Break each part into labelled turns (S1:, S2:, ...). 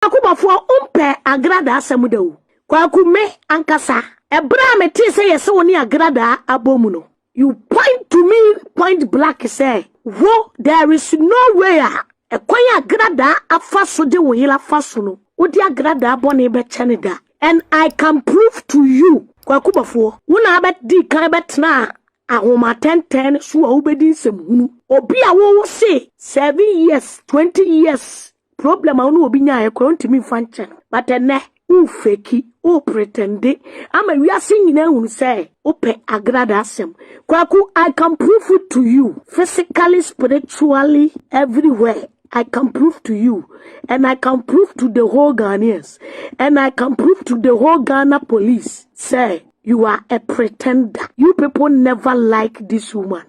S1: Obofour umpe agrada asemudo. Kwaku me ankasa. Ebra me ti say yes woni agrada abomuno. You point to me point blank say, "Wo there is no way ekwanya agrada afaso de wo yela faso no. Odi agrada abone be chenida. And I can prove to you, Kwaku Obofour, wona bet di kan betna ahoma 10 so obedi semhunu. Obi a wo say 7 years, 20 years. Problem anu obi nya e kwa ntimi fanche. But ene u fake, u pretend. Ama wiase nyina hu say ope agrada asem. Kwaku, I can prove it to you. Physically, spiritually, everywhere. I can prove to you. And I can prove to the whole Ghanaians. And I can prove to the whole Ghana police. Say, you are a pretender. You people never like this woman.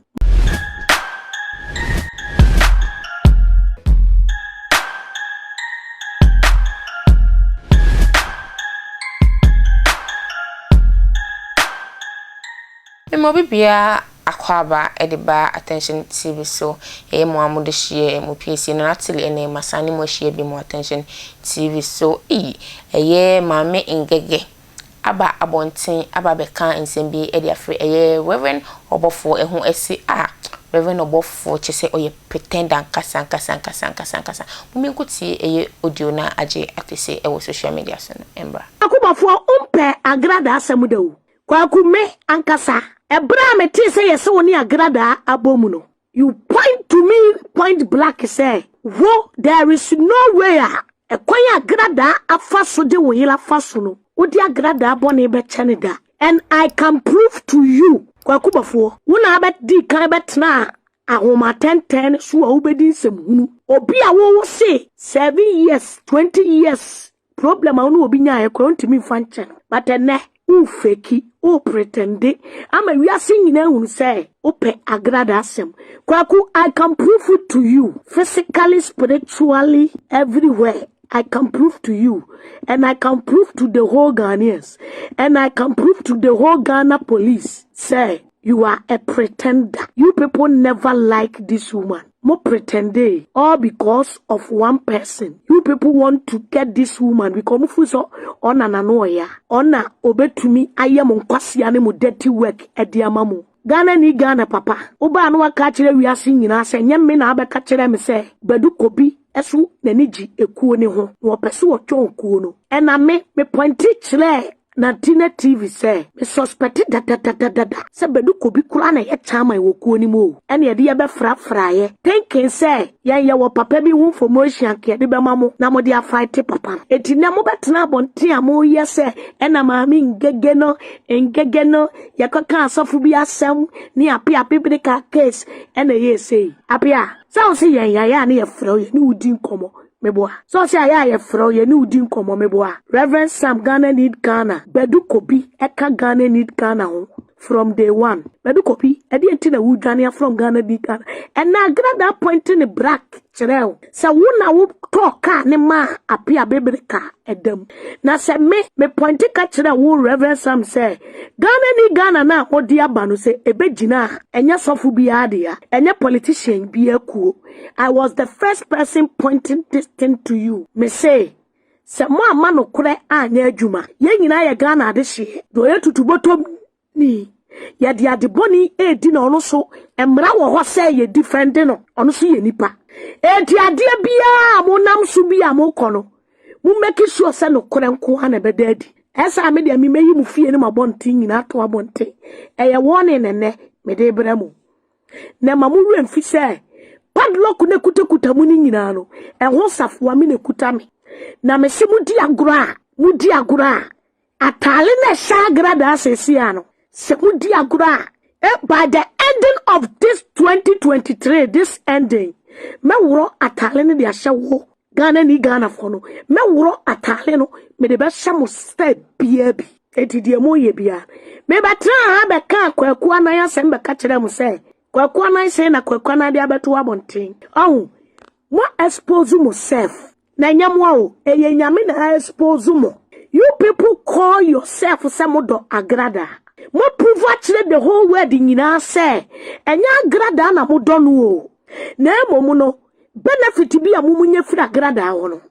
S2: Mobibia akwaba ediba attention TV so mo amude hie mo PC na natili ene masani mo hie bi mo attention TV so Maame Ng3g3 aba abonten aba beka nsem edi afre Reverend Obofour ehu esi Reverend Obofour chese oye pretender nkasa mumi nkuti audio na age atese ewo social media so no embra
S1: Obofour umpe agrada asemudo. Kwaku me ankasa. Ebra me ti say yes woni agrada abomuno. You point to me point blank say, "Wo there is no way ekwanya agrada afaso de wo yela faso no. Odi agrada abone be chenida. And I can prove to you, Kwaku Obofour, wona bet di kan betna ahoma 10 so obedi semhunu. Obi a wo say 7 years, 20 years. Problem anu obi nya e kwa ntimi fanche. But ene u fake, u pretend. Ama wiase nyina hu say ope agrada asem. Kwaku, I can prove it to you. Physically, spiritually, everywhere. I can prove to you. And I can prove to the whole Ghanaians. And I can prove to the whole Ghana police. Say, you are a pretender. You people never like this woman. Mo pretende, all because of one person. You people want to get this woman because mufuso ona nanoya. Ona obetumi ayam nkwasi ane mo dirty work ediamamu. Ghana ni Ghana papa. Oba anu aka kire wiase nyina se nyemme na abeka kire me se bedu kobi esu naniji ekuo ne ho. Wo pese wo twon kuo no. Ena me pointi kire na Tina TV say me suspect da se bedu kobi kura na ye chama wokuo ni mo ene ye de ye be fra ye thinking say ye wo papa bi hu information ke de be mamo na mo de fight papa eti na mo betena bonte amo ye say ena Maame Ng3g3 no ye kaka asofu bi asem ni apia biblical case ene ye say apia so say ye na ye fra ye ni udi nkomo meboa. So say aya fro ye ni udi nkomo meboa. Reverend Sam Ghana need Ghana. Bedu kobi eka Ghana need Ghana ho from day one. Bedu kobi edi enti na wudwane from Ghana need Ghana. And na grada point in the brack chereo. Sa wona wo talk ne ma apia bebreka edem. Na se me point ka chere wo Reverend Sam say Ghana need Ghana na odi aba no say ebegina enya sofu bi ade ya. Enya politician bi akuo. I was the first person pointing this thing to you. Me say, se mo amano kure anya adwuma. Ye nyina ye Ghana ade hye. Do ye tutubotom ni. Ye de adeboni edi na ono so emra wo ho say ye defend no. Ono so ye nipa. Edi ade bia mo nam so bia mo kono. Mu make sure say no kure nko ha na bedadi. Esa me de me meyi mu fie ne mabonti nyina to abonti. Eye wone nene me de bremu. Na mamu remfi say padlock ne kuta muni nyina no ho safwa me ne kuta me na me se mudi agura atale na sha grada asesi ano se mudi agura by the ending of this 2023 this ending me woro atale ne de ahya wo Ghana ni Ghana fo no me woro atale no me de be hya mo step bia bi etidie mo ye bia me betra ha be ka Kwaku anan asem be ka kire mo se Kwaku anan say na Kwaku anan de abeto abonten mo expose yourself na nyamwa o eye nyame na expose mo. You people call yourself samodo agrada mo prove actually the whole world nyina say enya agrada na mo do no o na emomu no benefit bi amumunye fira agrada ho no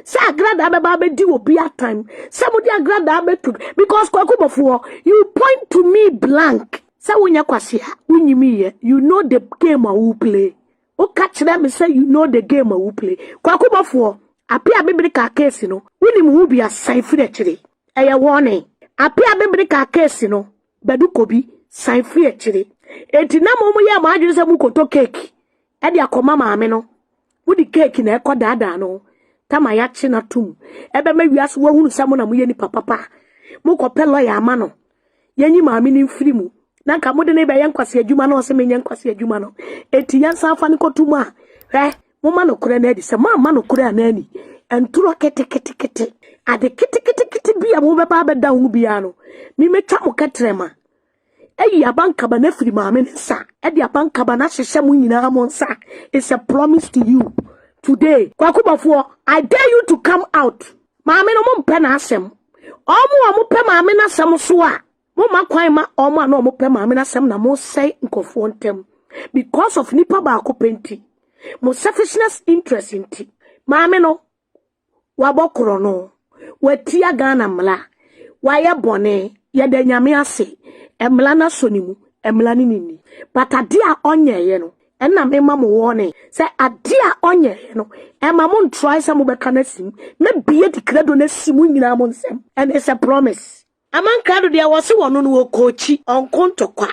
S1: Say agrada be di obi at time. Somebody agrada be to because Obofour, you point to me blank. Say when you kwasia, when you me, you know the game I will play. O catch them and say you know the game I will play. Obofour, appear biblical case, you know. When you will be a sign free actually. A warning. Appear biblical case, you know. Bedu kobi sign free actually. Eti na momo ya ma adwese mu koto cake. E dia koma maame no. Wo di cake na ekọ dada no. Tama ya chi na tum. Ebe ma wiase wo hunu samo na mo ye ni papa. Mo ko pe lawyer ama no. Yanyi maame ni mfiri mu. Na nka mo de ne be ye nkwase adwuma no se menye nkwase adwuma no. Eti ya nsa afa ni kotum a. Mo ma no kure na edi se ma no kure na ani. Enturo kete. Ade kete bia mo be ba be da hu bia no. Mi metwa mo ketrema. Eyi abankaba na firi maame nsa. Edi abankaba na hyehyɛ mo nyina mo nsa. It's a promise to you today. Obofour, I dare you to come out. Maame no mo mpe na asem. Omo mo pe maame na asem so a. Mo makwan ma omo na mo pe maame na asem na mo say nkofo ntem. Because of nipa ba akopenti. Mo selfishness interest inti. Maame no wabokoro no. Watia Ghana mla. Waye bone ye de nyame ase. Emla na sonimu, emla ni nini. But adia onye ye no. Ena mema mo warning. Say adia onye ye no. Ema mo try some beka na sim. Me biye di credo na simu nyina mo nsem. And it's a promise. Aman credo dia wose wono no kochi onkonto kwa.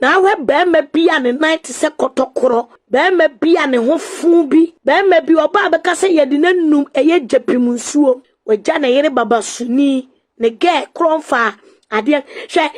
S1: Na we be me bia ne night se kotokoro. Be me bia ne ho fu bi. Be me bi oba beka se ye di nanum eye jepimu nsuo. Waja na yere baba suni ne ge kronfa ade hwe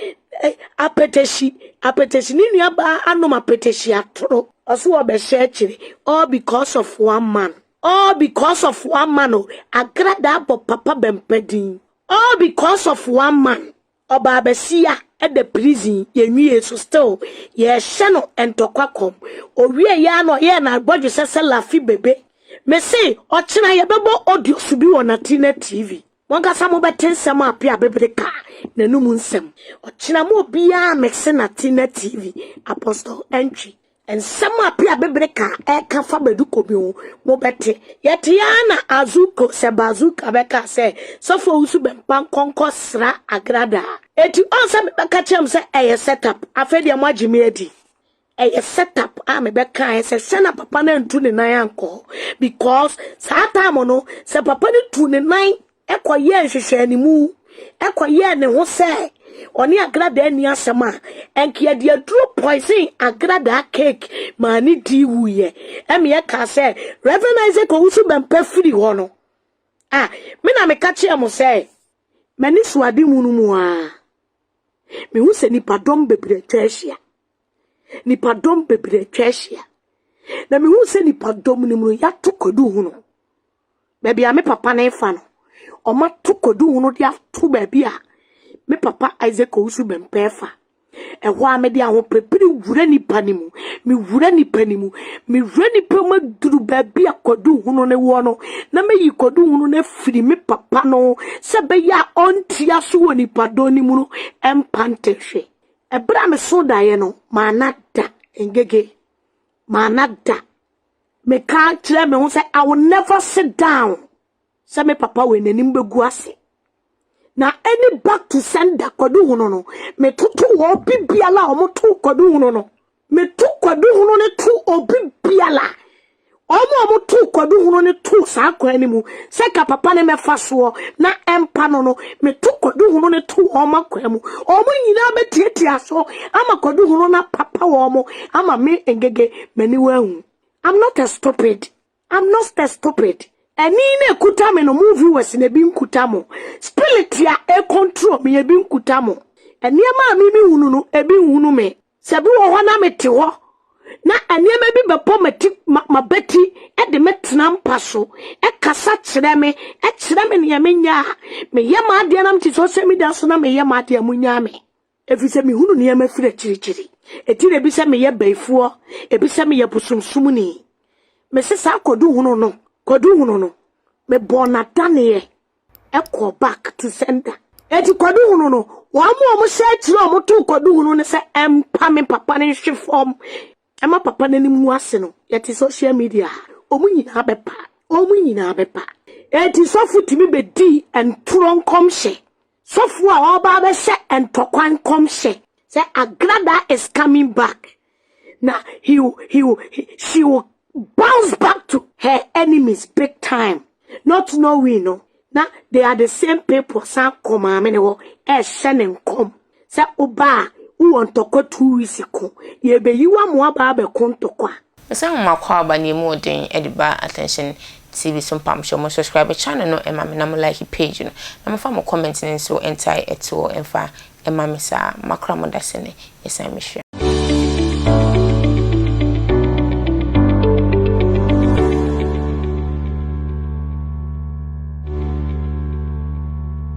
S1: apetesi ni nuaba anom apetesi atoro oso obe shechiri all because of one man. All because of one man. Agrada bo papa bempedin. All because of one man. Oba abesia at the prison ye so still ye shano entokwakom owie ya no ye na bodwo sese lafi bebe. Me say ochina ye bebo audio subi wona tina TV. Wonga samo betensem apia bebreka na numu nsem. Ochina mo bia mexe na tina TV Apostle Ng3g3. And some apia bebreka eka fa beduko bi mo bete. Yete ya na azuko se bazuka beka se so fo usu bempan konko sra agrada. Eti onsa me beka chem se eye setup afede mo agime edi. A setup me beka se sena papa na ntu ne nan anko because sa time no se papa ne tu ne nan ekoye nhwehwe ni mu ekoye ne ho se oni agrada ani asema enke de aduro poison agrada cake mani di wuye eme ye ka se recognize ko usu bempa firi ho no me na me ka che mo se mani suade mu no mu me hu se ni padom bebre twahia ni padom bebre twahia na me hu se ni padom ni mu ya to kodu hu no baby me papa na efa no o ma to kodu hu no dia to baby me papa Isaac usu bempefa ehwo a me dia ho prepare wura ni panimu me wura ni panimu me wura ni pema duru baby akodu hu no ne wo no na me yi kodu hu no na firi me papa no se be ya ontia so woni padoni mu no empantehwe ebra me so da ye no manada engege manada me ka kire me ho say I will never sit down say me papa we nanim begu ase na any back to sender kodu hu no me tutu wo bibiala o mo tu kodu hu no me tu kodu hu ne tu obi biala omo tu kodu hu ne tu sa kwani mu se ka papa ne mefa so na empa no me tu kodu hu ne tu oma kwamu omo nyina betietia so ama kodu hu na papa wo mo ama me engege mani wahu. I'm not a stupid. I'm not a stupid. Eni ne kuta me no movie wesi ne bi nkuta mo. Spirit ya e control me e bi nkuta mo. Eni ama mi hunu no e bi hunu me. Sebi wo ho na mete ho. Na eni ama bi bepo meti mabeti e de metena mpa so. E kasa kire me ne me nya. Me yema ade na mti social media so na me yema ade amunya me. Efi se mi hunu ne yema fire chirichiri. Eti ne bi se me ye baifuo, e bi se me ye busumsumuni. Me se sa kodu hunu no. Kodu hunu no me bona dane e back to sender eti kodu hunu no wa mo share kire o mo tu kodu hunu ne se empa me papa ne hwe form ema papa ne nimu ase no yeti social media o mu nyina bepa omu nyina bepa eti sofu timi be di entron komhye sofu a oba be hye entokwan komhye say agrada is coming back now she will bounce back to her enemies big time not knowing no now they are the same people san koma me ne wo e hye ne kom say oba who want to go 2 weeks ago ye be yiwa mo aba be kontokwa
S2: Some makwa bani more than ediba attention TV some pam show mo subscribe channel no ema me na mo like page no na mo fa mo comment so enter eto emfa ema me sa makra mo dasene yesa me hwe